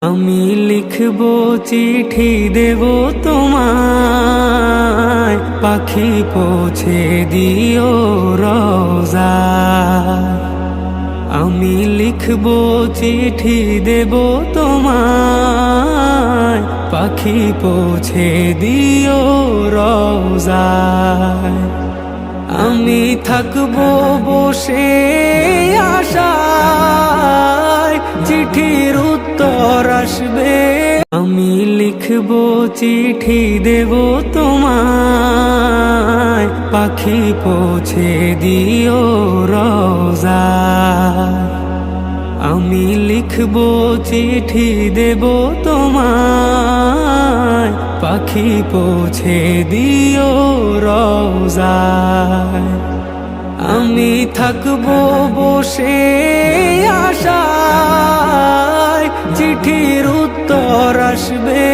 আমি লিখব চিঠি দেব তোমায়, পাখি পৌঁছে দিও রোজায়। আমি লিখব চিঠি দেব তোমায়, পাখি পৌঁছে দিও রোজায়। আমি থাকবো বসে আশায়, চিঠির উত্তর আসবে। আমি লিখব চিঠি দেব তোমায়, পাখি পৌঁছে দিও রোজায়। আমি লিখব চিঠি দেব তোমায়, পাখি পৌঁছে দিও রোজায়। আমি থাকবো বসে আশায়, চিঠির উত্তর আসবে।